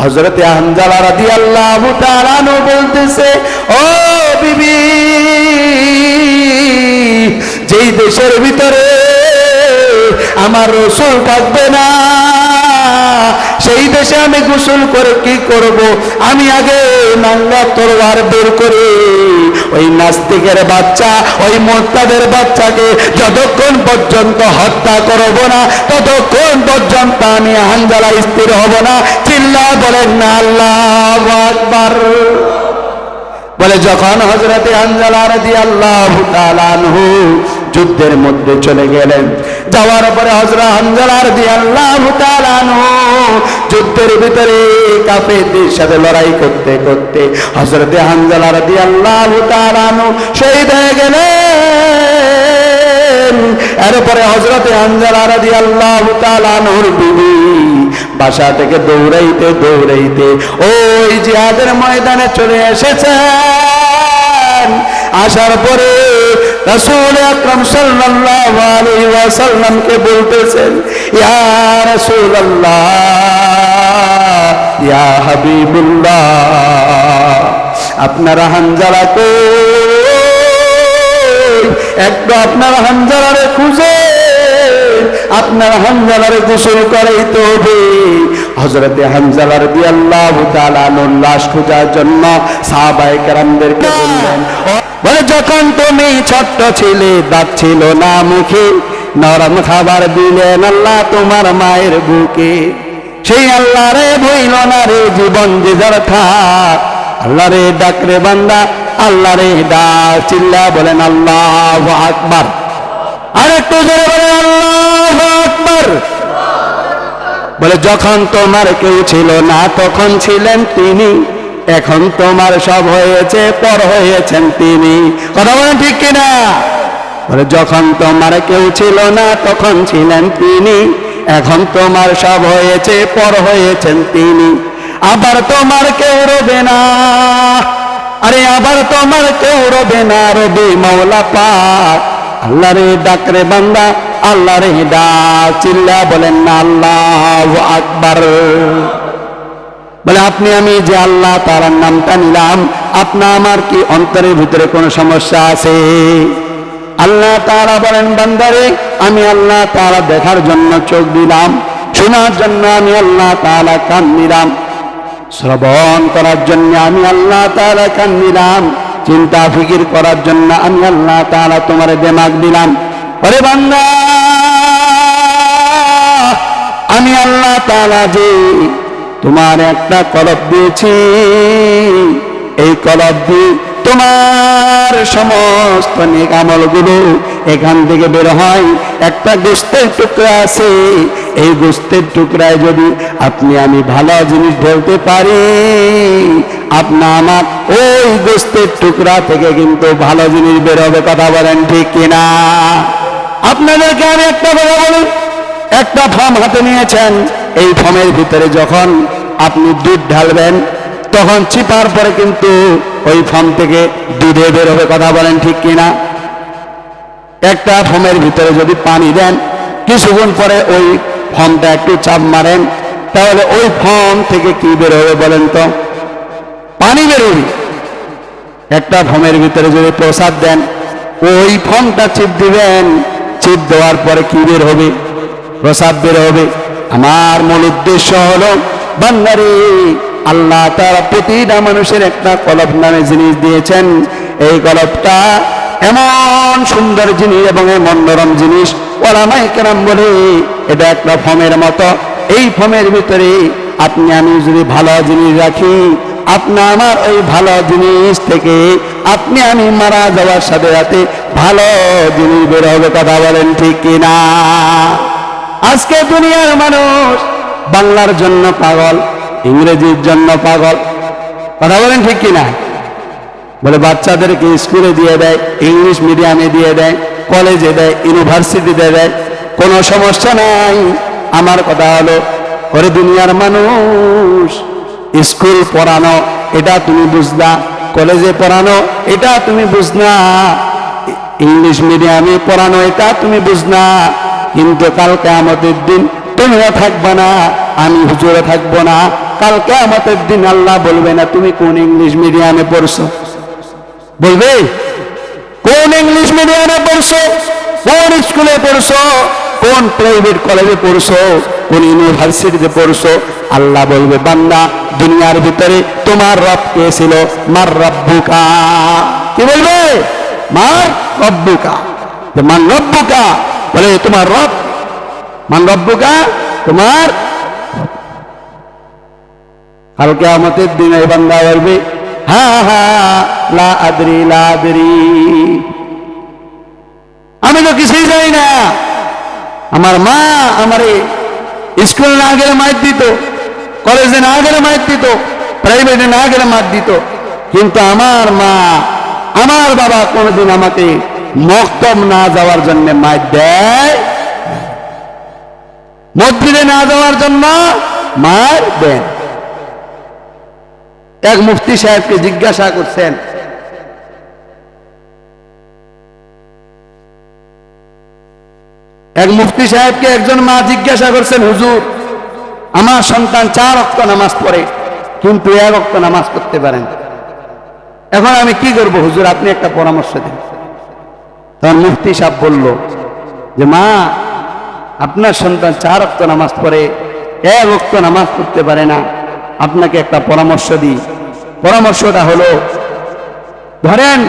হযরতে হানজালা রাদিয়াল্লাহু তাআলা আনহু বলতেছে, ও বিবি, যেই দেশের ভিতরে আমার রাসূল থাকবে না, সেই দেশে আমি গোসল করে কি করব? আমি আগে নাঙ্গা তরবার বের করে ওই নাস্তিকের বাচ্চা, ওই মুরতাদের বাচ্চাকে যতক্ষণ পর্যন্ত হত্যা করব না, ততক্ষণ পর্যন্ত আমি হানজালা স্থির হব না। চিল্লায় বলেন না আল্লাহু আকবার। বলে যখন হযরতে হানজালা রাদিয়াল্লাহু তাআলা আনহু যুদ্ধের মধ্যে চলে গেলেন, যাওয়ার পরে হযরত হানজালা রাদিয়াল্লাহু তাআলা আনহু যুদ্ধের ভিতরে কাফেরদের সাথে লড়াই করতে করতে হযরতে হানজালা রাদিয়াল্লাহু তাআলা আনহু শহীদ হয়ে গেলেন। এরপরে হযরতে হানজালা রাদিয়াল্লাহু তাআলা আনহুর বিবি বাসা থেকে দৌড়াইতে দৌড়াইতে ওই জিহাদের ময়দানে চলে এসেছেন। আসার পরে রাসূল আকরাম সাল্লাল্লাহু আলাইহি ওয়াসাল্লামকে বলতেছেন, ইয়া রাসূলুল্লাহ, ইয়া হাবিবুল্লাহ, আপনার হানজালা কই? একটু আপনার হানজালারে খুঁজে আপনার হানজালারে গোসল করাইতে হবে। হযরতে হানজালা রাদিয়াল্লাহু তাআলা আনহুর লাশ খোঁজার জন্য সাহাবায়ে কেরামদেরকে বললেন, বলে যখন তুমি ছোট্ট ছিলে, দাঁত ছিল না মুখে, নরম খাবার দিলেন আল্লাহ তোমার মায়ের বুকে, সেই আল্লাহ রে ভুইল না রে জীবন যে যার থাক, আল্লাহ রে ডাক রে বান্দা, আল্লাহ রে ডাক। চিল্লা বলেন আল্লাহু আকবার। আর একটু জোরে বলেন আল্লাহু আকবার। বলে যখন তোমার কেউ ছিল না তখন ছিলেন তিনি, এখন তোমার সব হয়েছে, পর হয়েছেন তিনি। কথা বলেন ঠিক কিনা? বলে যখন তোমার কেউ ছিল না তখন ছিলেন তিনি, এখন তোমার সব হয়েছে, পর হয়েছেন তিনি। আবার তোমার কেউ রবে না, আরে আবার তোমার কেউ রবে না, রবে মাওলা পাক। আল্লাহ রে ডাক রে বান্দা, আল্লাহ রে ডাক। চিল্লা বলেন না আল্লাহু আকবার। বলে আপনি আমি যে আল্লাহ তাআলার নামটা নিলাম, আপনা আমার কি অন্তরের ভিতরে কোনো সমস্যা আছে? আল্লাহ তাআলা বলেন, বান্দারে আমি আল্লাহ তাআলা দেখার জন্য চোখ দিলাম, শোনার জন্য আমি আল্লাহ তাআলা কান দিলাম, শ্রবণ করার জন্য আমি আল্লাহ তাআলা কান দিলাম, চিন্তা ফিকির করার জন্য আমি আল্লাহ তাআলা তোমার দিমাগ দিলাম। ওরে বান্দা, আমি আল্লাহ তাআলা যে তোমার একটা কলব দিয়েছি, এই কলব দিয়ে তোমার সমস্ত নেক আমলগুলো এখান থেকে বের হয়। একটা গোশতের টুকরা আছে, এই গোশতের টুকরায় যদি আপনি আমি ভালো জিনিস ঢেলতে পারি, আপনা আমার ওই গোশতের টুকরা থেকে কিন্তু ভালো জিনিস বের হবে। কথা বলেন ঠিক কিনা? আপনাদেরকে আমি একটা কথা বলি, একটা ফর্ম হাতে নিয়েছেন, এই ফর্মের ভিতরে যখন আপনি দুধ ঢালবেন তখন চিপার পরে কিন্তু ওই ফর্ম থেকে দুধে বের হবে। কথা বলেন ঠিক কিনা? একটা ফর্মের ভিতরে যদি পানি দেন, কিছুক্ষণ পরে ওই ফর্মটা একটু চাপ মারেন, তাহলে ওই ফর্ম থেকে কি বের হবে বলেন তো? পানি বের হবে। একটা ফর্মের ভিতরে যদি প্রসাদ দেন, ওই ফর্মটা চিপ দিবেন, চিপ দেওয়ার পরে কি বের হবে? প্রসাদ বের হবে। আমার মূল উদ্দেশ্য হলো, বান্দারে আল্লাহ তাআলা প্রতিটা মানুষের একটা কলব নামে জিনিস দিয়েছেন। এই কলবটা এমন সুন্দর জিনিস এবং এমন নরম জিনিস, ওলামায়ে কেরাম বলে এটা একটা ফর্মের মতো। এই ফর্মের ভিতরে আপনি আমি যদি ভালো জিনিস রাখি, আপনা আমার ওই ভালো জিনিস থেকে আপনি আমি মারা যাওয়ার সাথে সাথে ভালো জিনিস বের হবে। কথা বলেন ঠিক কিনা? আজকে দুনিয়ার মানুষ বাংলার জন্য পাগল, ইংরেজির জন্য পাগল। কথা বলেন ঠিক কিনা? বলে বাচ্চাদেরকে স্কুলে দিয়ে দেয়, ইংলিশ মিডিয়ামে দিয়ে দেয়, কলেজে দেয়, ইউনিভার্সিটিতে দেয়, কোনো সমস্যা নাই। আমার কথা হলো, ওরে দুনিয়ার মানুষ, স্কুল পড়ানো এটা তুমি বুঝলা, কলেজে পড়ানো এটা তুমি বুঝনা, ইংলিশ মিডিয়ামে পড়ানো এটা তুমি বুঝনা, কিন্তু কাল কিয়ামতের দিন তুমিও থাকবা না, আমি হুজুরে থাকবো না, কাল কিয়ামতের দিন আল্লাহ বলবে না তুমি কোন ইংলিশ মিডিয়ামে পড়ছো? বলবে কোন ইংলিশ মিডিয়ামে পড়ছো, কোন স্কুলে পড়ছো, কোন প্রাইভেট কলেজে পড়ছো, কোন ইউনিভার্সিটিতে পড়ছো? আল্লাহ বলবে বান্দা দুনিয়ার ভিতরে তোমার রব কে ছিল? মার রব্বুকা। কি বলবে? মার রব্বুকা। মান রব্বুকা বলে তোমার রব। মান রব্বুকা তোমার। কাল কিয়ামতের দিনে বান্দা বলবে হা হা লা আদরি লা আদরি, আমি তো কিছুই জানি না। আমার মা আমারে স্কুলে না গেলে মাইর দিত, কলেজে না গেলে মাইর দিত, প্রাইভেটে না গেলে মার দিত, কিন্তু আমার মা আমার বাবা কোনোদিন আমাকে মক্তব না যাওয়ার জন্য মাইর দেয়, মসজিদে না যাওয়ার জন্য মার দেন। এক মুফতি সাহেবকে জিজ্ঞাসা করছেন, এক মুফতি সাহেবকে একজন মা জিজ্ঞাসা করছেন, হুজুর আমার সন্তান 4 ওয়াক্ত নামাজ পড়ে কিন্তু 1 ওয়াক্ত নামাজ পড়তে পারেন, এখন আমি কি করব হুজুর, আপনি একটা পরামর্শ দিন। তখন মুফতি সাহেব বলল যে মা আপনার সন্তান 4 ওয়াক্ত নামাজ পড়ে 1 ওয়াক্ত নামাজ পড়তে পারে না, আপনাকে একটা পরামর্শ দিই। পরামর্শটা হলো, ধরেন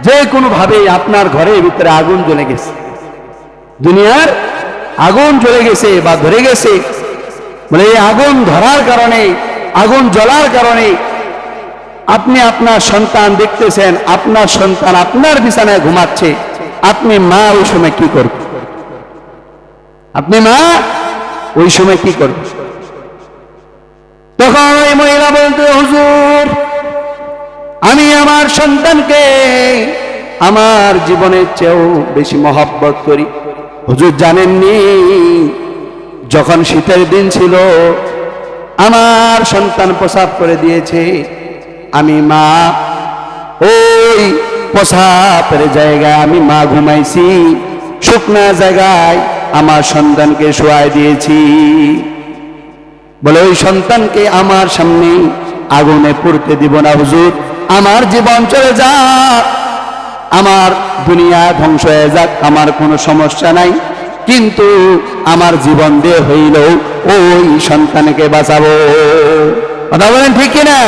যে কোনো ভাবে আপনার ঘরের ভিতরে আগুন জ্বলে গেছে, দুনিয়ার আগুন জ্বলে গেছে বা ধরে গেছে, বলে এই আগুন ধরার কারণে, আগুন জ্বলার কারণে আপনি আপনার সন্তান দেখতেছেন, আপনার সন্তান আপনার বিছানায় ঘুমাচ্ছে, আপনি মা ওই সময় কি করবেন? আপনি মা ওই সময় কি করবেন? তখন ওই মহিলা বলতে, হুজুর আমি আমার সন্তানকে আমার জীবনের চেয়েও বেশি মহব্বত করি। হুজুর জানেননি, যখন শীতের দিন ছিল আমার সন্তান প্রসাব করে দিয়েছে, আমি মা ওই প্রসাবের জায়গায় আমি মা ঘুমাইছি, শুকনা জায়গায় আমার সন্তানকে শোয়াই দিয়েছি। বলে ওই সন্তানকে আমার সামনে আগুনে পুড়তে দিব না হুজুর, আমার জীবন চলে যাক, আমার দুনিয়া ধ্বংস হয়ে যাক, আমার কোনো সমস্যা নাই, কিন্তু আমার জীবন দিয়ে হইলেও ওই সন্তানকে বাঁচাবো। কথা বলেন ঠিক কিনা?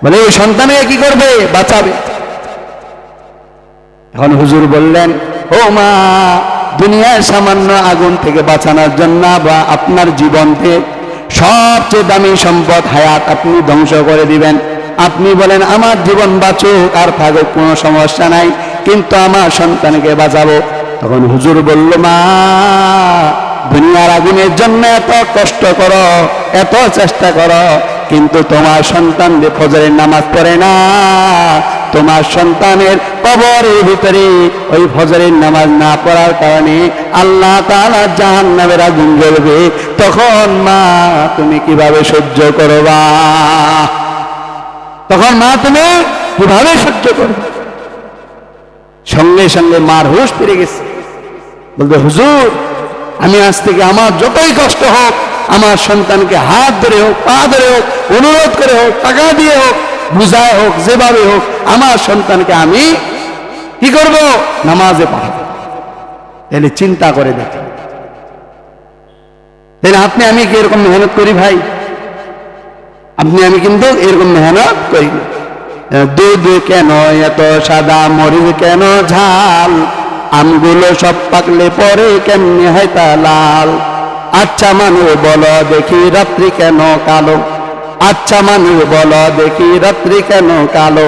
বলে ওই সন্তানকে কি করবে? বাঁচাবে। এখন হুজুর বললেন, ও মা দুনিয়ার সামান্য আগুন থেকে বাঁচানোর জন্য বা আপনার জীবনকে সবচেয়ে দামি সম্পদ হায়াত আপনি ধ্বংস করে দিবেন? আপনি বলেন আমার জীবন বাঁচুক আর থাকুক কোনো সমস্যা নাই, কিন্তু আমার সন্তানকে বাঁচাবো। তখন হুজুর বলল, মা দুনিয়ার আগুনের জন্য এত কষ্ট করো, এত চেষ্টা করো, কিন্তু তোমার সন্তান যে ফজরের নামাজ পড়ে না, তোমার সন্তানের কবরের ভিতরে ওই ফজরের নামাজ না পড়ার কারণে আল্লাহ তাআলা জাহান্নামের আগুন জ্বলবে, তখন মা তুমি কিভাবে সহ্য করবা? তখন মা তুমি কিভাবে সহ্য করবে? সঙ্গে সঙ্গে মার হুঁশ ফিরে গেছে, বলতে হুজুর আমি আজ থেকে আমার যতই কষ্ট হোক আমার সন্তানকে হাত ধরে হোক, পা ধরে হোক, অনুরোধ করে হোক, টাকা দিয়ে হোক, বুঝায় হোক, যেভাবে হোক আমার সন্তানকে আমি কি করব? নামাজে পড়াবো। তাহলে চিন্তা করে দেখেন, তাহলে আপনি আমি কি এরকম মেহনত করি ভাই? আপনি আমি কিন্তু এরকম মেহনত করি না। দুধ কেন এত সাদা, মরিচ কেন ঝাল, আমগুলো সব পাকলে পরে কেমনে হয় তা লাল। আচ্ছা মানুষ বলো দেখি রাত্রি কেন কালো, আচ্ছা মানুষ বলো দেখি রাত্রি কেন কালো,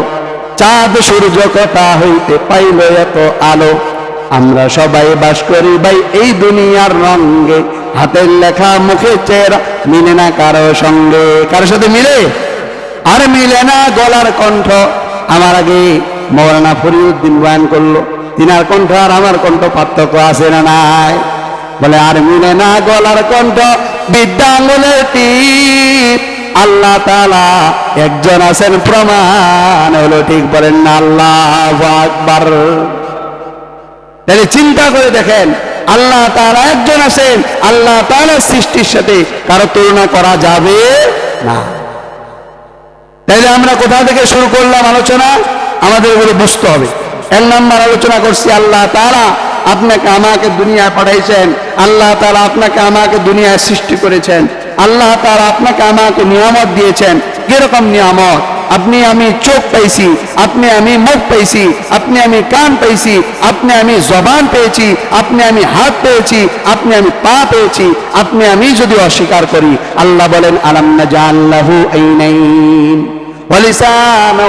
চাঁদ সূর্য কথা হইতে পাইল এত আলো। আমরা সবাই বাস করি ভাই এই দুনিয়ার রঙে, হাতের লেখা মুখে চেহারা মিলে না কারো সঙ্গে। কারোর সাথে মিলে? আর মিলে না গলার কণ্ঠ। আমার আগে মৌলানা ফরিদউদ্দিন বয়ান করলো, তিনার কণ্ঠ আর আমার কণ্ঠ পার্থক্য আছে না নাই? বলে আর মিলে না গলার কণ্ঠ, বিদ্যা আঙুলের টিপ, আল্লাহ তাআলা একজন আছেন প্রমাণ হলো, ঠিক বলেন না? আল্লাহু আকবার। তাহলে চিন্তা করে দেখেন, আল্লাহ তাআলা একজন আছেন, আল্লাহ তাআলার সৃষ্টির সাথে কারো তুলনা করা যাবে না। তাইলে আমরা কোথা থেকে শুরু করলাম আলোচনা? আমাদের এগুলো বুঝতে হবে। 1 নম্বর আলোচনা করছি, আল্লাহ তাআলা আপনাকে আমাকে দুনিয়ায় পাঠাইছেন, আল্লাহ তাআলা আপনাকে আমাকে দুনিয়ায় সৃষ্টি করেছেন, আল্লাহ তাআলা আপনাকে আমাকে নিয়ামত দিয়েছেন। কিরকম নিয়ামত? আপনি আমি চোখ পাইছি, আপনি আমি মুখ পাইছি, আপনি আমি কান পাইছি, আপনি আমি জবান পেয়েছি, আপনি আমি হাত পেয়েছি, আপনি আমি পা পেয়েছি। আপনি আমি যদি অস্বীকার করি, আল্লাহ বলেন আলাম নাজআল লাহু আইনাইন ওয়া লিসানান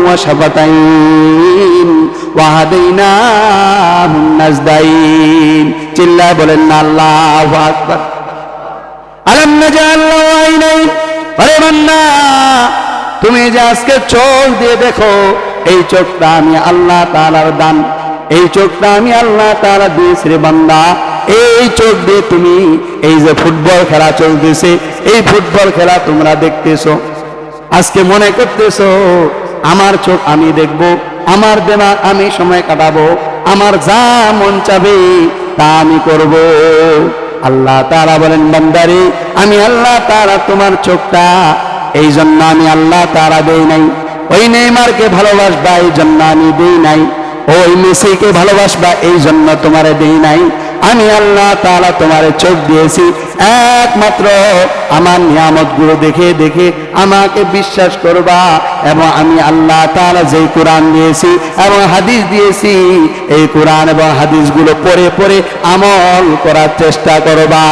ওয়া শাফাতাইন ওয়া হাদাইনাহুন নাজদাইন। চিল্লায় বলেন না আল্লাহু আকবার। আলাম নাজআল লাহু আইনাইন, আরে বান্দা তুমি যে আজকে চোখ দিয়ে দেখো, এই চোখটা আমি আল্লাহ তাআলার দান, এই চোখটা আমি আল্লাহ তাআলা দিয়েছি রে বান্দা। এই চোখ দিয়ে তুমি এই যে ফুটবল খেলা চলতেছে, এই ফুটবল খেলা তোমরা দেখতেছো, আজকে মনে করতেছো আমার চোখ আমি দেখব, আমার দিমাগ আমি সময় কাটাবো, আমার যা মন চাবে তা আমি করব। আল্লাহ তাআলা বলেন বান্দারে, আমি আল্লাহ তাআলা তোমার চোখটা এই জন্য আমি আল্লাহ তাআলা দেই নাই। ওই নেইমারকে ভালোবাসবা এই জন্য আমি দেই নাই, ওই মেসিকে ভালোবাসবা এই জন্য তোমারে দেই নাই। আমি আল্লাহ তাআলা তোমারে চোখ দিয়েছি একমাত্র আমার নিয়ামতগুলো দেখে দেখে আমাকে বিশ্বাস করবা, এবং আমি আল্লাহ তাআলা যেই কোরআন দিয়েছি এবং হাদিস দিয়েছি, এই কোরআন এবং হাদিসগুলো পড়ে পড়ে আমল করার চেষ্টা করবা।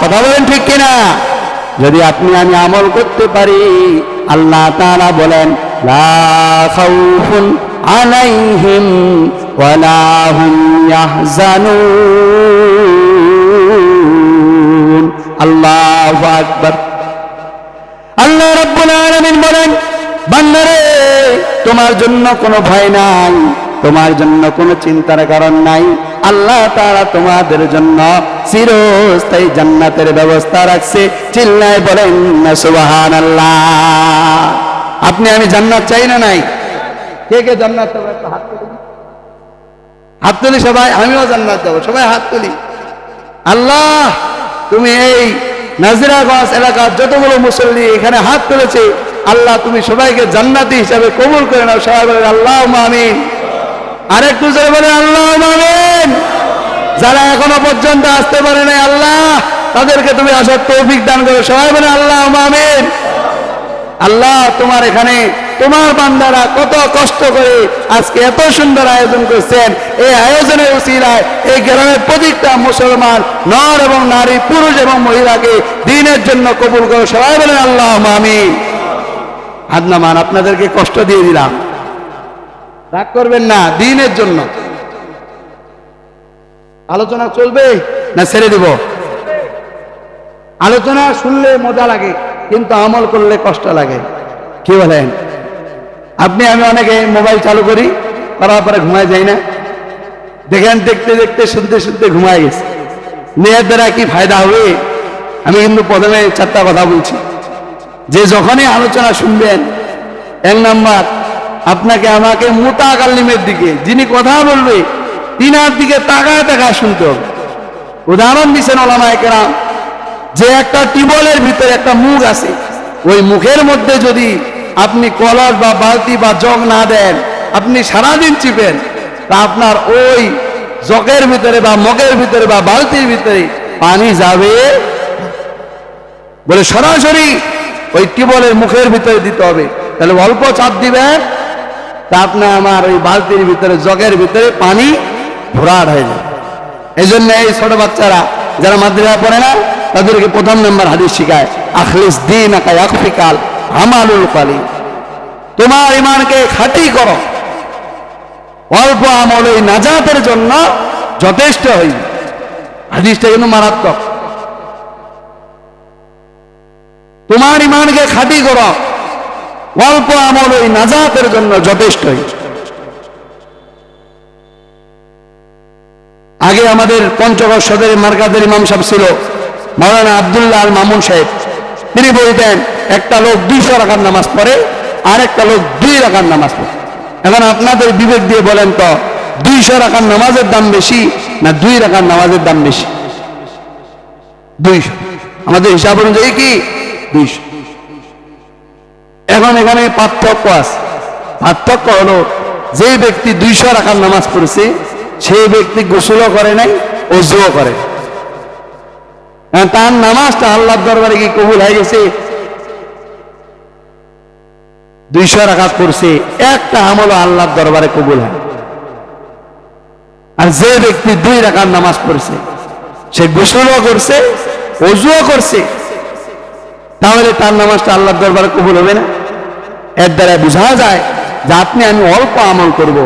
কথা বলেন ঠিক কিনা? যদি আপনি আমি আমল করতে পারি, আল্লাহ তাআলা বলেন লা খাউফুন আলাইহিম ওয়া লা হুম ইয়াহজানুন। আল্লাহু আকবার। আল্লাহ রাব্বুল আলামিন বলেন বান্দারে, তোমার জন্য কোনো ভয় নাই, তোমার জন্য কোনো চিন্তার কারণ নাই। আল্লাহ তাআলা তোমাদের জন্য চিরস্থায়ী জান্নাতের ব্যবস্থা রাখছে। চিল্লায় বলেন না সুবহানাল্লাহ। আপনি আমি জান্নাত চাই না নাই? কে কে জান্নাত চাই? একটা হাত তুলি, হাত তুলি সবাই। আমিও জান্নাত যাব, সবাই হাত তুলি। আল্লাহ তুমি এই নাজিরাগঞ্জ এলাকার যতগুলো মুসল্লি এখানে হাত তুলেছে, আল্লাহ তুমি সবাইকে জান্নাতি হিসাবে কবুল করে নাও। সবাই বলেন আল্লাহুম্মা আমিন। আরেকটু জোরে বলেন আল্লাহুম্মা আমিন। যারা এখনো পর্যন্ত আসতে পারে নাই, আল্লাহ তাদেরকে তুমি আসার তৌফিক দান করো। সবাই বলেন আল্লাহুম্মা আমিন। আল্লাহ তোমার এখানে তোমার বান্দারা কত কষ্ট করে আজকে এত সুন্দর আয়োজন করছেন, এই আয়োজনের উসিলায় এই গ্রামের প্রত্যেকটা মুসলমান নর এবং নারী, পুরুষ এবং মহিলাকে দ্বীনের জন্য কবুল করো। সবাই বলেন আল্লাহুম্মা আমিন। হাত নামান, আপনাদেরকে কষ্ট দিয়ে দিলাম, রাগ করবেন না। দ্বীনের জন্য আলোচনা চলবে না ছেড়ে দিব? আলোচনা শুনলে মজা লাগে, কিন্তু আমল করলে কষ্ট লাগে। কি বলেন? আপনি আমি অনেকে মোবাইল চালু করি, করার পরে ঘুমায় যাই না? দেখেন দেখতে দেখতে শুনতে শুনতে ঘুমায় গেছে। মেয়ের দ্বারা কি ফায়দা হবে? আমি কিন্তু প্রথমে 4টা কথা বলছি, যে যখনই আলোচনা শুনবেন, 1 নাম্বার আপনাকে আমাকে মুতাকাল্লিমের দিকে, যিনি কথা বলবে তিনার দিকে তাকায় তাকায় শুনতে হবে। উদাহরণ দিচ্ছেন ওলামায়ে কেরাম, যে একটা টিউবওয়েলের ভিতরে একটা মুখ আছে, ওই মুখের মধ্যে যদি আপনি কলস বা বালতি বা জগ না দেন, আপনি সারাদিন চিপেন, তা আপনার ওই জগের ভিতরে বা মগের ভিতরে বা বালতির ভিতরে পানি যাবে বলে সরাসরি ওই টিউবওয়েলের মুখের ভিতরে দিতে হবে। তাহলে অল্প চাপ দিবেন, তা আপনার আমার ওই বালতির ভিতরে জগের ভিতরে পানি ভরাট হয়ে যায়। এই জন্য এই ছোট বাচ্চারা যারা মাদ্রাসা পড়ে না, তাদেরকে 1 নম্বর হাদিস শিখায়, আখলিস দীনাকা ইয়াকফিকাল আমালুল কালিল। তোমার ঈমানকে খাঁটি করো, অল্প আমল এই নাজাতের জন্য যথেষ্ট হই। হাদিসটা কিন্তু মারাত্মক। তোমার ঈমানকে খাঁটি করো, অল্প আমল এই নাজাতের জন্য যথেষ্ট হই। আগে আমাদের পঞ্চগড় সদরের মার্কাজের ইমাম সাহেব ছিল মাওলানা আব্দুল্লাহ আল মামুন সাহেব। তিনি বলতেন, একটা লোক 200 রাকাত নামাজ পড়ে, আর একটা লোক 2 রাকাত নামাজ পড়ে। এখন আপনাদের বিবেক দিয়ে বলেন তো, 200 রাকাত নামাজের দাম বেশি না 2 রাকাত নামাজের দাম বেশি? 200। আমাদের হিসাব অনুযায়ী কি 200। এখন এখানে পার্থক্য আছে। পার্থক্য হলো যে ব্যক্তি 200 রাকাত নামাজ পড়েছে সেই ব্যক্তি গোসলও করে নাই, ওযুও করে। তার নামাজটা আল্লাহর দরবারে কি কবুল হয়ে গেছে? 200 রাকাত পড়ছে, একটা আমল আল্লাহর দরবারে কবুল হয়। আর যে ব্যক্তি 2 রাকাত নামাজ পড়ছে সে গোসলও করছে, ওযুও করছে, তাহলে তার নামাজটা আল্লাহর দরবারে কবুল হবে না? এর দ্বারা বোঝা যায় যে আপনি আমি অল্প আমল করব,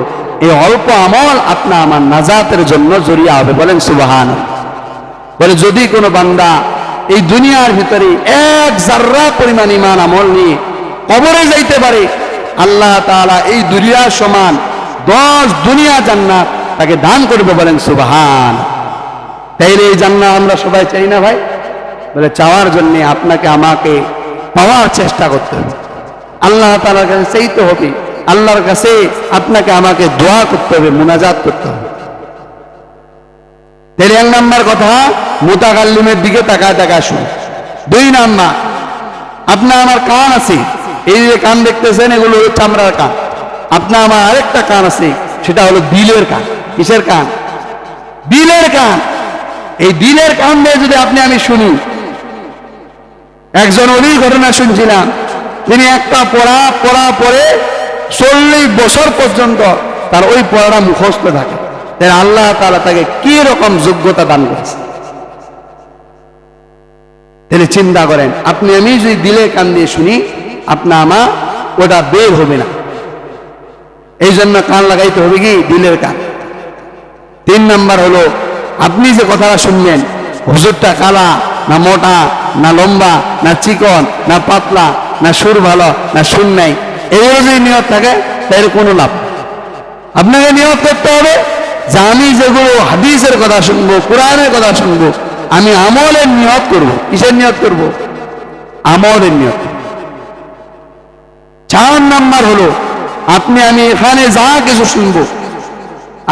এই অল্প আমল আপনা আমার নাজাতের জন্য জরিয়া হবে। বলেন সুবহানাল্লাহ। বলে যদি কোনো বান্দা এই দুনিয়ার ভিতরে 1 জাররা পরিমাণ ঈমান আমল নিয়ে কবরে যাইতে পারে, আল্লাহ তাআলা এই দুনিয়ার সমান 10 দুনিয়া জান্নাত তাকে দান করবে। বলেন সুবহানাল্লাহ। তাইলে এই জান্নাত আমরা সবাই চাই না ভাই? বলে চাওয়ার জন্য আপনাকে আমাকে পাওয়ার চেষ্টা করতে হবে, আল্লাহ তাআলার কাছে চাইতে হবে, আল্লাহর কাছে আপনাকে আমাকে দোয়া করতে হবে, মুনাজাত করতে হবে। তাহলে 1 নাম্বার কথা, মুতাকাল্লিমের দিকে তাকায় তাকায় শুনুন। 2 নাম্বার, আপনার আমার কান আছে, এই যে কান দেখতেছেন এগুলো হলো চামড়ার কান। আপনার আমার আরেকটা কান আছে, সেটা হলো দিলের কান। কিসের কান? দিলের কান। এই দিলের কান দিয়ে যদি আপনি আমি শুনি, একজন ওলির ঘটনা শুনছিলাম, তিনি একটা পড়া পরে 40 বছর পর্যন্ত তার ওই পড়াটা মুখস্থ থাকে। তাই আল্লাহ তাআলা তাকে কি রকম যোগ্যতা দান করেছে। তাহলে চিন্তা করেন, আপনি আমি যদি দিলের কান দিয়ে শুনি, আপনা আমার ওটা বের হবে না। এই জন্য কান লাগাইতে হবে কি? দিলের কান। 3 নাম্বার হলো, আপনি যে কথাটা শুনবেন, হুজুরটা কালা না মোটা না লম্বা না চিকন না পাতলা না সুর ভালো না সুর নাই, এগুলো যদি নিয়ত থাকে তাহলে কোনো লাভ। আপনাকে নিয়ত করতে হবে যে আমি যেগুলো হাদিসের কথা শুনবো, কোরআনের কথা শুনবো, আমি আমলের নিয়ত করব। কিসের নিয়ত করব? আমলের নিয়ত। 4 নাম্বার হলো, আপনি আমি এখানে যা কিছু শুনবো,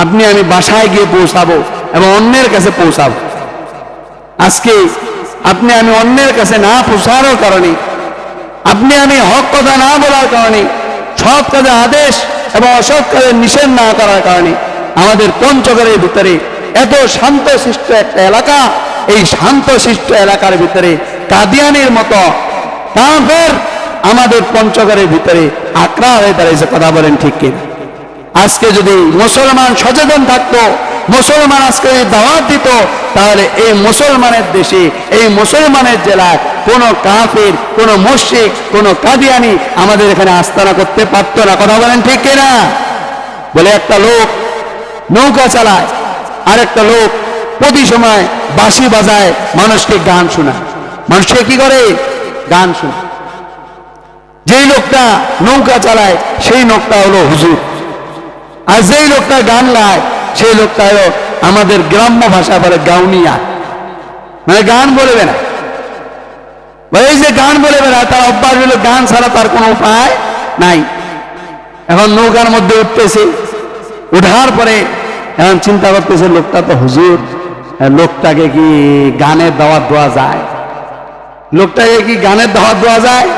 আপনি আমি বাসায় গিয়ে পৌঁছাবো এবং অন্যের কাছে পৌঁছাবো। আজকে আপনি আমি অন্যের কাছে না পৌঁছানোর কারণে, আপনি আমি হক কথা না বলার কারণে, সৎ কাজে আদেশ এবং অসৎ কাজে নিষেধ না করার কারণে আমাদের পঞ্চগড়ের ভিতরে এত শান্তশিষ্ট একটা এলাকা, এই শান্তশিষ্ট এলাকার ভিতরে কাদিয়ানির মতো কাফের আমাদের পঞ্চগড়ের ভিতরে আকরা হয়ে দাঁড়িয়েছে। কথা বলেন ঠিক কিনা? আজকে যদি মুসলমান সচেতন থাকতো, মুসলমান আজকে দাওয়াত দিত, তাহলে এই মুসলমানের দেশে, এই মুসলমানের জেলায় কোনো কাফের, কোনো মুশরিক, কোনো কাদিয়ানি আমাদের এখানে আস্তানা করতে পারতো না। কথা বলেন ঠিক কিনা? বলে একটা লোক নৌকা চালায়, আর একটা লোক প্রতি সময় বাঁশি বাজায়, মানুষকে গান শোনায়। মানুষকে কি করে? গান শোনায়। যেই লোকটা নৌকা চালায় সেই লোকটা হলো হুজুর, আর যেই লোকটা গান গায় সেই লোকটা হলো আমাদের গ্রাম্য ভাষা বলে গাউনিয়া, মানে গান বলবে না। এই যে গান বলবে না, তার অভ্যাস হলো গান ছাড়া তার কোনো উপায় নাই। এখন নৌকার মধ্যে উঠতেছে, উঠার পরে এখন চিন্তা করতেছে লোকটা তো হুজুর, লোকটাকে কি গানের দাওয়াত দেওয়া যায়? লোকটাকে কি গানের দাওয়াত দেওয়া যায়?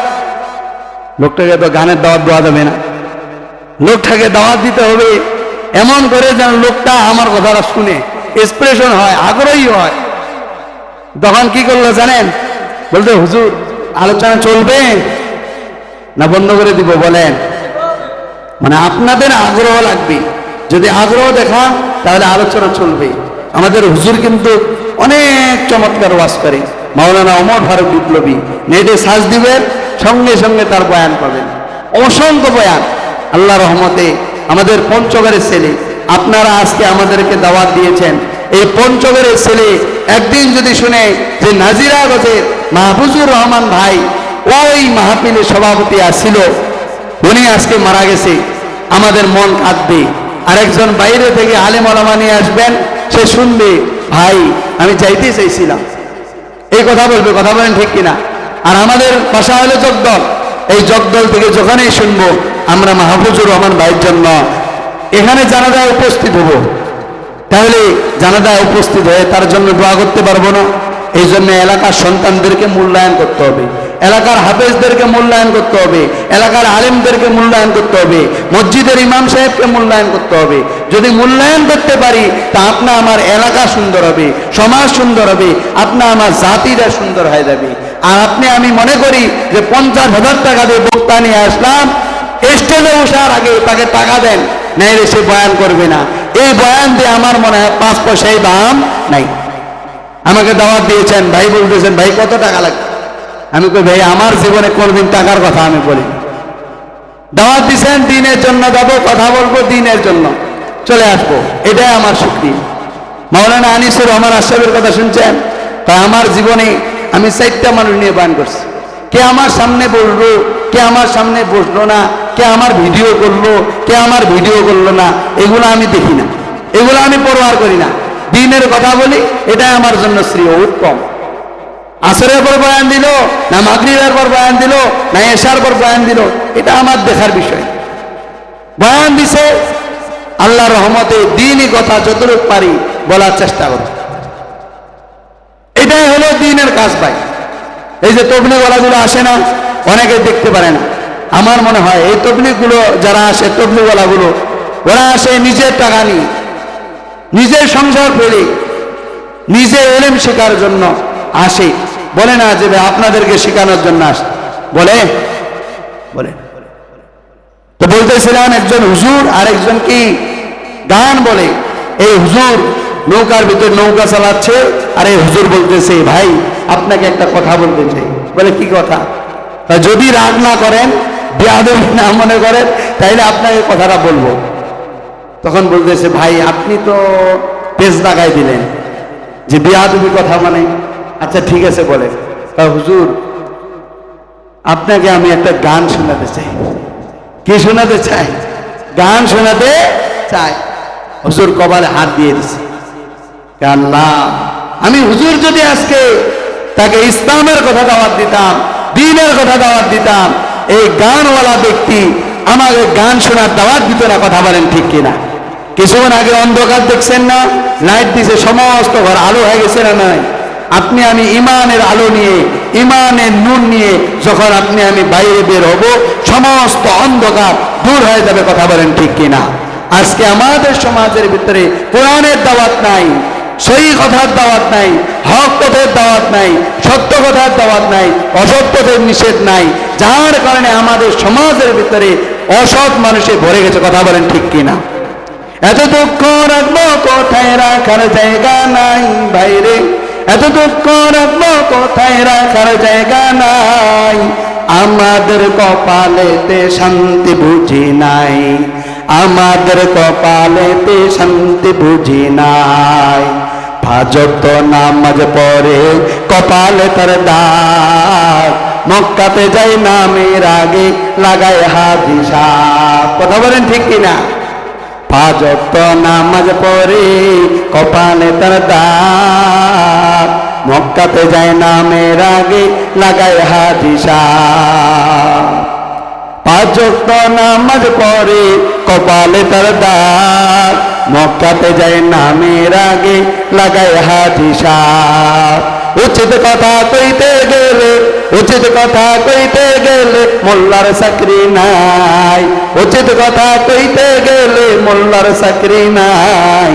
লোকটাকে তো গানের দাওয়াত দেওয়া যাবে না। লোকটাকে দাওয়াত দিতে হবে এমন করে যেন লোকটা আমার কথাটা শুনে এক্সপ্রেশন হয়, আগ্রহী হয়। তখন কি করলো জানেন? বলতে হুজুর আলোচনা চলবে না বন্ধ করে দিব বলেন? মানে আপনাদের আগ্রহ লাগবে, যদি আগ্রহ দেখান তাহলে আলোচনা চলবে। আমাদের হুজুর কিন্তু অনেক চমৎকার ওয়াজ করে, মাওলানা ওমর ফারুক বিপ্লবী। নেটে সার্চ দিবেন, সঙ্গে সঙ্গে তার বয়ান পাবেন, অসংখ্য বয়ান। আল্লাহ রহমতে আমাদের পঞ্চগড়ের ছেলে, আপনারা আজকে আমাদেরকে দাওয়াত দিয়েছেন। এই পঞ্চগড়ের ছেলে একদিন যদি শুনে যে নাজিরাগঞ্জের মাহফুজুর রহমান ভাই ওই মাহফিলের সভাপতি আসছিল, উনি আজকে মারা গেছে, আমাদের মন কাঁদবে। আরেকজন বাইরে থেকে আলেম ওলামা নিয়ে আসবেন, সে শুনবে ভাই আমি যাইতে চাইছিলাম, এই কথা বলবে। কথা বলেন ঠিক কিনা? আর আমাদের ভাষা হলো জগদল, এই জগদল থেকে যখনই শুনবো আমরা মাহফুজুর রহমান ভাইয়ের জন্য এখানে জানাজায় উপস্থিত হব, তাহলে জানাজায় উপস্থিত হয়ে তার জন্য দোয়া করতে পারবো না? এই জন্য এলাকার সন্তানদেরকে মূল্যায়ন করতে হবে, এলাকার হাফেজদেরকে মূল্যায়ন করতে হবে, এলাকার আলেমদেরকে মূল্যায়ন করতে হবে, মসজিদের ইমাম সাহেবকে মূল্যায়ন করতে হবে। যদি মূল্যায়ন করতে পারি তা আপনা আমার এলাকা সুন্দর হবে, সমাজ সুন্দর হবে, আপনা আমার জাতিটা সুন্দর হয়ে যাবে। আর আপনি আমি মনে করি যে 50,000 টাকা দিয়ে বক্তা নিয়ে আসলাম, স্টেজে বসার আগে তাকে টাকা দেন, নাইলে সে বয়ান করবে না। এই বয়ান দিয়ে আমার মনে হয় 5 পয়সাই দাম নাই। আমাকে দাওয়াত দিয়েছেন, ভাই বলতেছেন ভাই কত টাকা লাগবে? আমি কই ভাই আমার জীবনে কোনদিন টাকার কথা আমি বলি। দাওয়াত দিয়েছেন দিনের জন্য, যাবো কথা বলবো দিনের জন্য, চলে আসবো, এটাই আমার শক্তি। মাওলানা আনিসুর রহমান আশরাফের কথা শুনছেন? তাই আমার জীবনে আমি 4টা মানুষ নিয়ে বয়ান করছি। কে আমার সামনে বললো, কে আমার সামনে বসলো না, কে আমার ভিডিও করলো, কে আমার ভিডিও করলো না, এগুলো আমি দেখি না, এগুলো আমি পরোয়ার করি না। দিনের কথা বলি, এটাই আমার জন্য শ্রেয় উত্তম। আসরের পর বয়ান দিল না, মাগরিবের পর বয়ান দিল না, এশার পর বয়ান দিল, এটা আমার দেখার বিষয়। বয়ান দিছে, আল্লাহর রহমতে দ্বীনি কথা যতটুকু পারি বলার চেষ্টা করব, এটাই হলো দ্বীনের কাজ। ভাই এই যে তবলিগওয়ালাগুলো আসে না, অনেকে দেখতে পারে না। আমার মনে হয় এই তবলিগগুলো যারা আসে, তবলিগওয়ালাগুলো ওরা আসে নিজের টাকা নিয়ে, নিজের সংসার ফেলে, নিজে এলেম শেখার জন্য আসে। বলে না যে আপনাদেরকে শেখানোর জন্য আসে, বলে বলে তো বলতেছিলাম একজন হুজুর আর একজন কি গান বলে। এই হুজুর নৌকার ভিতর নৌকা চালাচ্ছে, আর এই হুজুর বলতেছে ভাই আপনাকে একটা কথা বলতে চাই। বলে কি কথা? যদি রাগ না করেন, বেয়াদবি না মনে করেন, তাইলে আপনাকে কথাটা বলবো। তখন বলতেছে ভাই আপনি তো পেজ লাগাই দিলেন যে বেয়াদবি কথা মানে, আচ্ছা ঠিক আছে বলে। হুজুর আপনাকে আমি একটা গান শোনাতে চাই। কি শোনাতে চাই? গান শোনাতে চাই। হুজুর কপালে হাত দিয়ে দিছে। আল্লাহ, আমি হুজুর যদি আজকে তাকে ইসলামের কথা দাওয়াত দিতাম, দ্বীনের কথা দাওয়াত দিতাম, এই গানওয়ালা ব্যক্তি আমাকে গান শোনার দাওয়াত দিত না। কথা বলেন ঠিক কিনা? কিছুক্ষণ আগে অন্ধকার দেখছেন না, লাইট দিছে, সমস্ত ঘর আলো হয়ে গেছে না নাই? আপনি আমি ইমানের আলো নিয়ে, ইমানের নূর নিয়ে যখন আপনি আমি বাইরে বের হব, সমস্ত অন্ধকার দূর হয়ে যাবে। কথা বলেন ঠিক কিনা? আজকে আমাদের সমাজের ভিতরে কোরআনের দাওয়াত নাই, সহি কথার দাওয়াত নাই, হক পথের দাওয়াত নাই, সত্য কথার দাওয়াত নাই, অসৎ পথের নিষেধ নাই, যার কারণে আমাদের সমাজের ভিতরে অসৎ মানুষে ভরে গেছে। কথা বলেন ঠিক কিনা? এত দুঃখ রাখবো কোথায় রাখার জায়গা নাই বাইরে, এত দুঃখ রাখবো কোথায় রাখার জায়গা নাই, আমাদের কপালেতে শান্তি বুঝি নাই, আমাদের কপালেতে শান্তি বুঝি নাই। ফাজর তো নামাজ পড়ে কপালে তার দাগ, মক্কাতে যাই নামের আগে লাগায় হাজি সাপ। কথা বলেন ঠিক কিনা? ফাজর তো নামাজ পড়ে কপালে তার দাগ, মক্কাতে যায় নামের আগে লাগায় হাজি সাপ। ফাজর তো নামাজ পড়ে কপালে তার দাগ, মক্কাতে যায় নামের আগে লাগায় হাজি সাপ। উচিত কথা কইতে গেলে, উচিত কথা কইতে গেলে মোল্লার চাকরি নাই, উচিত কথা কইতে গেলে মোল্লার চাকরি নাই,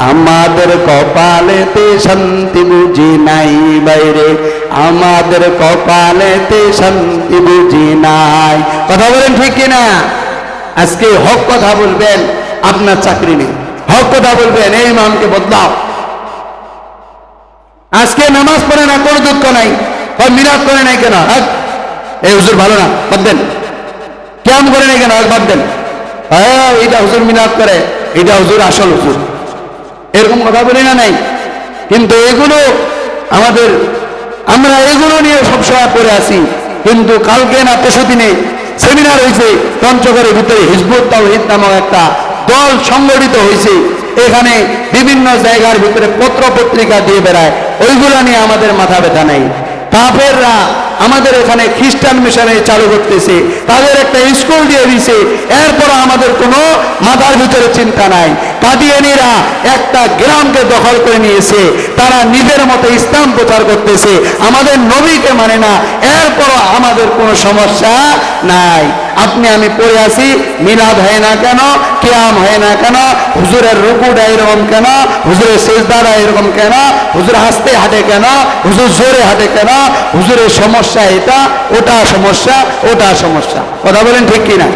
আমাদের কপালেতে শান্তি বুঝি নাই বাইরে, আমাদের কপালেতে শান্তি বুঝি নাই। কথা বলেন ঠিক কিনা? আজকে হক কথা বলবেন, আপনার চাকরি নেই। হক কথা বলবেন, এই ইমামকে বদলাও। আজকে নামাজ পড়ে না, কোনো দুঃখ নাই, মিলাদ করে নাই কেন? এই হুজুর ভালো না, বাদ দেন। কেমন করে নাই কেন? বাদ দেন। এইটা হুজুর মিলাদ করে, এইটা হুজুর আসল হুজুর, এরকম কথা বলি না নাই? কিন্তু এগুলো আমাদের, আমরা এগুলো নিয়ে সবসময় পড়ে আছি। কিন্তু কালকে না পরশু দিনে সেমিনার হয়েছে পঞ্চগড়ের ভিতরে, হিজবুত তাওহীদ নামক একটা দল সংগঠিত হয়েছে। এখানে বিভিন্ন জায়গার ভিতরে পত্র পত্রিকা দিয়ে বেড়ায়, ওইগুলো নিয়ে আমাদের মাথা ব্যথা নাই। কাফেররা আমাদের এখানে খ্রিস্টান মিশনে চালু করতেছে, তাদের একটা স্কুল দিয়ে দিছে, এরপর আমাদের কোনো মাথার ভিতরে চিন্তা নাই। কাদিয়ানীরা একটা গ্রামকে দখল করে নিয়েছে, তারা নিজের মতো ইসলাম প্রচার করতেছে, আমাদের নবীকে মানে না, এরপরও আমাদের কোনো সমস্যা নাই। আপনি আমি পড়ে আসি, মিলাদ হয় না কেন, কিয়াম হয় না কেন, হুজুরের রুকুটা এরকম কেন, হুজুরের সেজদারা এরকম কেন, হুজুর হাসতে হাঁটে কেন, হুজুর জোরে হাঁটে কেন, হুজুরের সমস্যা এটা, ওটা সমস্যা, ওটা সমস্যা। কথা বলেন ঠিক কিনা?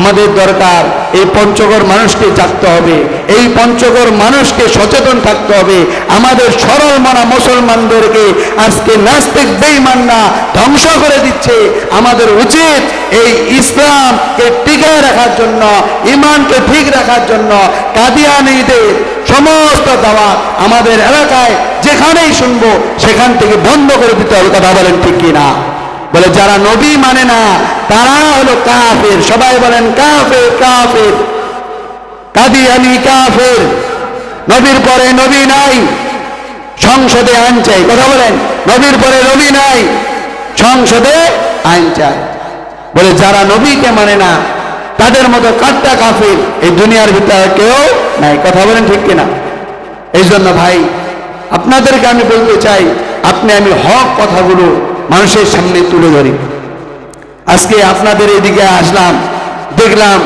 আমাদের দরকার এই পঞ্চগড় মানুষকে জাগতে হবে, এই পঞ্চগড় মানুষকে সচেতন থাকতে হবে। আমাদের সরল মনা মুসলমানদেরকে আজকে নাস্তিক বেঈমানরা ধ্বংস করে দিচ্ছে। আমাদের উচিত এই ইসলামকে টিকিয়ে রাখার জন্য, ঈমানকে ঠিক রাখার জন্য কাদিয়ানীদের সমস্ত দাওয়াত আমাদের এলাকায় যেখানেই শুনবো সেখান থেকে বন্ধ করে দিতে হবে। কথা বলেন ঠিক কিনা? বলে যারা নবী মানে না তারা হলো কাফের। সবাই বলেন কাফের, কাফের, কাদিয়ানী কাফের। নবীর পরে নবী নাই, সংসদে আইন চাই। কথা বলেন, নবীর পরে নবী নাই, সংসদে আইন চাই। বলে যারা নবীকে মানে না তাদের মতো কাট্টা কাফের এই দুনিয়ার ভিতরে কেউ নাই। কথা বলেন ঠিক কিনা? এই জন্য ভাই আপনাদেরকে আমি বলতে চাই, আপনি আমি হক কথাগুলো মানুষের সামনে তুলে ধরি। আজকে আপনাদের এদিকে আসলাম, দেখলাম,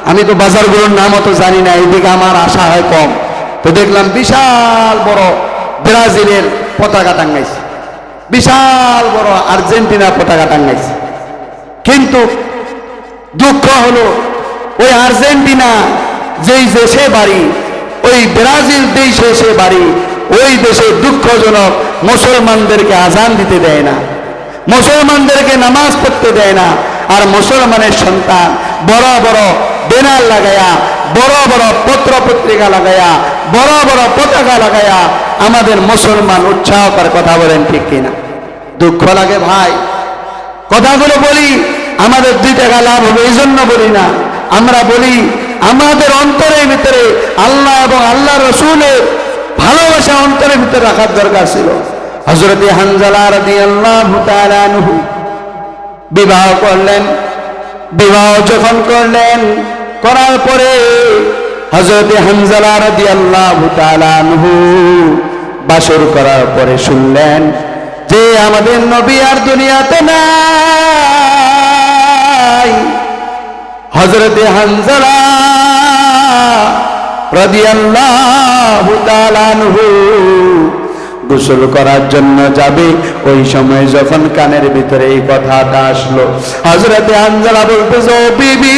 আমি তো বাজারগুলোর নাম অত জানি না, এদিকে আমার আশা হয় কম, তো দেখলাম বিশাল বড় ব্রাজিলের পতাকা টাঙ্গাইছে, বিশাল বড় আর্জেন্টিনার পতাকা টাঙ্গাইছে। কিন্তু দুঃখ হলো ওই আর্জেন্টিনা যেই দেশে বাড়ি, ওই ব্রাজিল দেশে সে বাড়ি, ওই দেশে দুঃখজনক মুসলমানদেরকে আজান দিতে দেয় না, মুসলমানদেরকে নামাজ পড়তে দেয় না। আর মুসলমানের সন্তান বড় বড় ব্যানার লাগায়া, বড় বড় পত্র পত্রিকা লাগায়া, বড় বড় পতাকা লাগায়া আমাদের মুসলমান উৎসাহ করে। কথা বলেন ঠিক কিনা? দুঃখ লাগে ভাই। কথাগুলো বলি আমাদের 2 টাকা লাভ হবে এই জন্য বলি না, আমরা বলি আমাদের অন্তরের ভিতরে আল্লাহ এবং আল্লাহ রসুলের ভালোবাসা অন্তরের ভিতরে রাখার দরকার ছিল। হযরতে হানজালা রাদিয়াল্লাহু তাআলা আনহু বিবাহ করলেন। বিবাহ যখন করলেন, করার পরে হযরতে হানজালা রাদিয়াল্লাহু তাআলা আনহু বাসর করার পরে শুনলেন যে আমাদের নবী আর দুনিয়াতে নাই। হযরতে হানজালা রাদিয়াল্লাহু তাআলা আনহু গোসল করার জন্য যাবে, ওই সময় যখন কানের ভিতরে এই কথাটা আসলো, হযরতে হানজালা বলতেছে, ও বিবি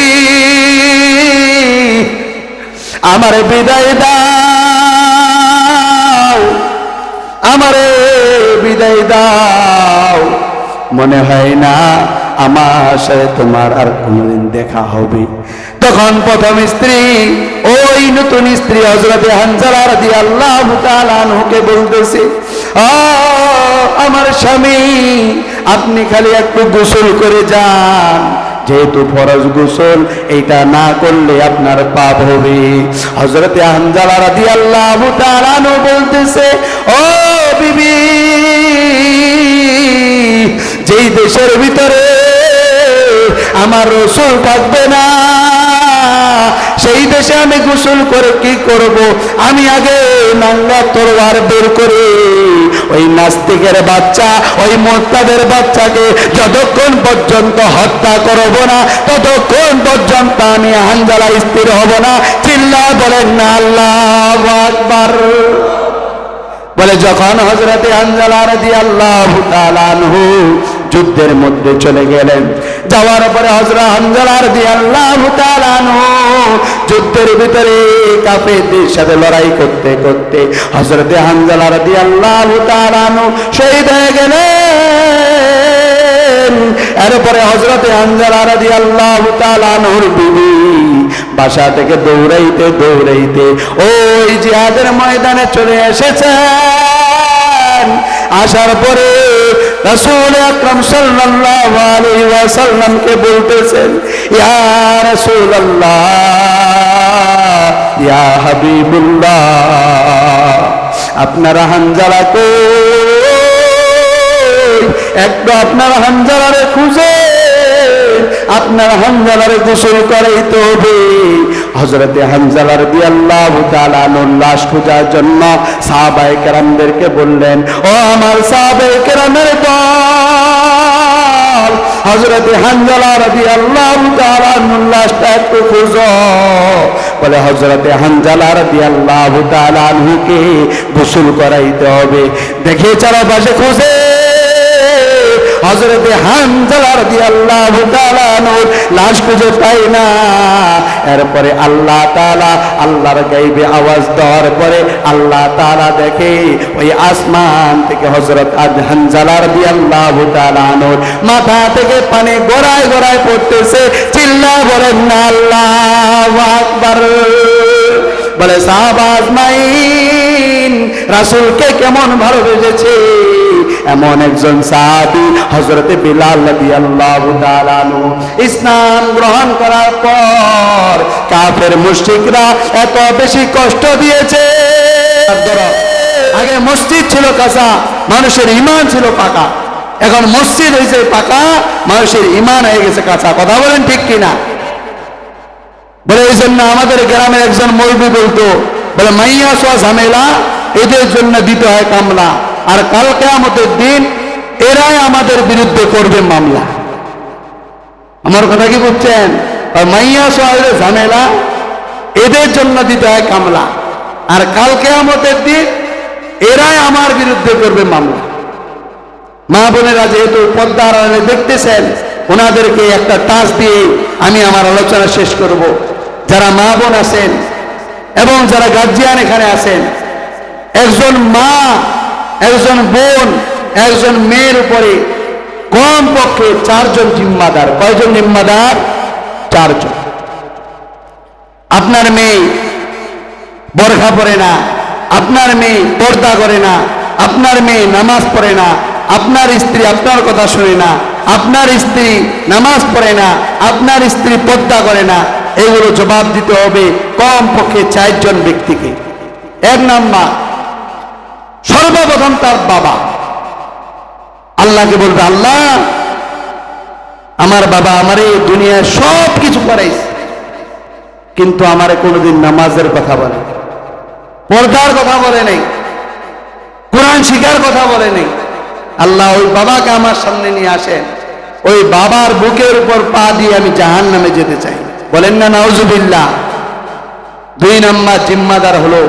আমারে বিদায় দাও, আমারে বিদায় দাও, মনে হয় না আমার সাথে তোমার আর কোনোদিন দেখা হবে। তখন প্রথম স্ত্রী, ওই নতুন স্ত্রী হযরতে হানজালা রাদিয়াল্লাহু তাআলা আনহুকে বলতেছে, আমার স্বামী আপনি খালি একটু গোসল করে যান, যেহেতু ফরজ গোসল, এইটা না করলে আপনার পাপ হবে। হযরতে হানজালা রাদিয়াল্লাহু তাআলা আনহু বলতেছে, ও বিবি, যেই দেশের ভিতরে আমার রাসূল থাকবে না সেই দেশে আমি গোসল করে কি করব? আমি আগে নাঙ্গা তরোয়ার বের করে ওই নাস্তিকের বাচ্চা, ওই মুরতাদের বাচ্চাকে যতক্ষণ পর্যন্ত হত্যা করব না ততক্ষণ পর্যন্ত আমি হানজালা স্থির হব না। চিল্লায় বলেন না আল্লাহু আকবার। বলে যখন হযরতে হানজালা রাদিয়াল্লাহু তাআলা আনহু যুদ্ধের মধ্যে চলে গেলেন, যাওয়ার পরে হযরত হানজালা রাদিয়াল্লাহু তাআলা আনহু যুদ্ধের ভিতরে কাফেরদের সাথে লড়াই করতে করতে হযরতে হানজালা রাদিয়াল্লাহু তাআলা আনহু শহীদ হয়ে গেলেন। এরপরে হযরতে হানজালা রাদিয়াল্লাহু তাআলা আনহুর বিবি বাসা থেকে দৌড়াইতে দৌড়াইতে ওই জিহাদের ময়দানে চলে এসেছেন। আসার পরে রাসূল আকরাম সাল্লাল্লাহু আলাইহি ওয়াসাল্লামকে বলতেছেন, ইয়া রাসূলুল্লাহ, ইয়া হাবিবুল্লাহ, আপনারা হানজালা কই? একটু আপনার হানজালারে খুঁজে আপনার হানজালারে গোসল করাইতে হবে। হযরতে হানজালা রাদিয়াল্লাহু তাআলা আনহুর লাশ খোঁজার জন্য সাহাবায়ে কেরামদেরকে বললেন, ও আমার সাহাবায়ে কেরামের দল, হযরতে হানজালা রাদিয়াল্লাহু তাআলা আনহুর লাশটা একটু খোঁজো। বলে হযরতে হানজালা রাদিয়াল্লাহু তাআলা আনহুকে গোসল করাইতে হবে। দেখে চারপাশে খোঁজে, হযরতে হানজালা রাদিয়াল্লাহু তাআলা আনহুর লাশ খুঁজে পায় না। এরপরে আল্লাহ তাআলা আল্লাহর গায়বে আওয়াজ দেওয়ার পরে আল্লাহ তাআলা দেখে ওই আসমান থেকে হযরত হানজালা রাদিয়াল্লাহু তাআলা আনহুর মাথা থেকে পানি গড়ায় গড়ায় পড়তেছে। চিল্লায় বলেন না আল্লাহু আকবার। বলে সাহাবা আজমাইন রাসূলকে কেমন ভালোবেসেছে। এমন একজন সাহাবী হযরতে বিলাল রাদিয়াল্লাহু তাআলা আনহু ইসলাম গ্রহণ করার পর কাফের মুশরিকরা এত বেশি কষ্ট দিয়েছে। আগে মসজিদ ছিল কাঁচা, মানুষের ঈমান ছিল পাকা। এখন মসজিদ হয়েছে পাকা, মানুষের ঈমান হয়ে গেছে কাঁচা। কথা বলেন ঠিক কিনা? বলে এই জন্য আমাদের গ্রামের একজন মৌলবি বলতো, বলে মাইয়া সোয়া ঝামেলা এদের জন্য দিতে হয় কামলা, আর কাল কিয়ামতের দিন এরাই আমাদের বিরুদ্ধে করবে মামলা। আমার কথা কি বুঝছেন? মাইয়া সোয়া ঝামেলা এদের জন্য দিতে হয় কামলা, আর কাল কিয়ামতের দিন এরাই আমার বিরুদ্ধে করবে মামলা। মা বোনেরা যেহেতু পর্দার আড়ালে দেখতেছেন, ওনাদেরকে একটা টাচ দিয়ে আমি আমার আলোচনা শেষ করব। যারা মা বোন আছেন এবং যারা গার্জিয়ান এখানে আছেন, একজন মা, একজন বোন, একজন মেয়ের উপরে কমপক্ষে 4 জন জিম্মাদার। কয়জন জিম্মাদার? 4 জন। আপনার মেয়ে বোরখা পরে না, আপনার মেয়ে পর্দা করে না, আপনার মেয়ে নামাজ পড়ে না, আপনার স্ত্রী আপনার কথা শুনে না, আপনার স্ত্রী নামাজ পড়ে না, আপনার স্ত্রী পর্দা করে না, এগুলো জবাব দিতে হবে কমপক্ষে 4 জন ব্যক্তিকে। 1 নাম্বার, সর্বপ্রথম তার বাবা। আল্লাহকে বলবে, আল্লাহ আমার বাবা আমারে দুনিয়ার সব কিছু করাইছে, কিন্তু আমারে কোনোদিন নামাজের কথা বলে, পর্দার কথা বলে নাই, কোরআন শিখার কথা বলে নাই। আল্লাহ ওই বাবাকে আমার সামনে নিয়ে আসেন, ওই বাবার বুকের উপর পা দিয়ে আমি জাহান্নামে যেতে চাই। বলেন না নাউজুবিল্লাহ। 2 নাম্বার জিম্মাদার হলো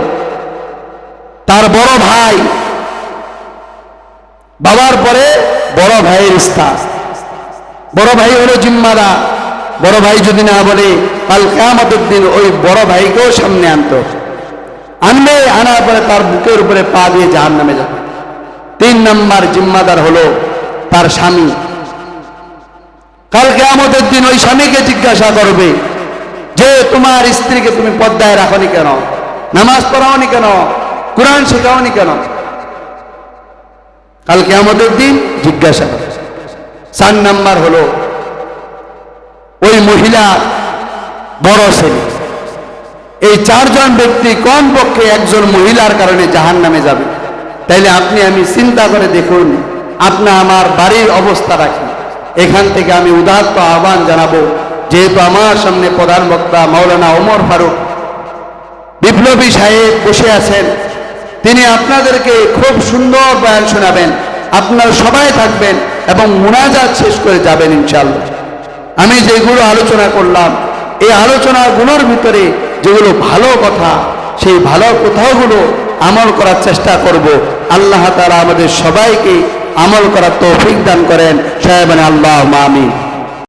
তার বড় ভাই। বাবার পরে বড় ভাইয়ের স্থান। বড় ভাই হলো জিম্মাদার। বড় ভাই যদি না বলে, কাল কিয়ামতের দিন ওই বড় ভাইকেও সামনে আনবে, আনার পরে তার বুকের উপরে পা দিয়ে জাহান্নামে যাবে। 3 নাম্বার জিম্মাদার হলো তার স্বামী। কাল কিয়ামতের দিন ওই স্বামীকে জিজ্ঞাসা করবে যে তোমার স্ত্রীকে তুমি পর্দায় রাখনি কেন, নামাজ পড়াওনি কেন, কোরআন শেখাওনি কেন? কাল কিয়ামতের দিন জিজ্ঞাসা করবে। 4 নাম্বার হলো ওই মহিলা বড় ছেলে। এই 4 জন ব্যক্তি কমপক্ষে একজন মহিলার কারণে জাহান্নামে যাবে। তাইলে আপনি আমি চিন্তা করে দেখুন, আপনি আমার বাড়ির অবস্থা রাখি। এখান থেকে আমি উদাত্ত আহ্বান জানাবো, যেহেতু আমার সামনে প্রধান বক্তা মাওলানা ওমর ফারুক বিপ্লবী সাহেব বসে আছেন, তিনি আপনাদেরকে খুব সুন্দর বয়ান শোনাবেন। আপনারা সবাই থাকবেন এবং মুনাজাত শেষ করে যাবেন ইনশাআল্লাহ। আমি যেগুলো আলোচনা করলাম, এই আলোচনাগুলোর ভিতরে যেগুলো ভালো কথা, সেই ভালো কথাগুলো আমল করার চেষ্টা করব। আল্লাহ তাআলা আমাদের সবাইকে আমল করার তৌফিক দান করেন। সাহেবান আল্লাহুম্মা আমিন।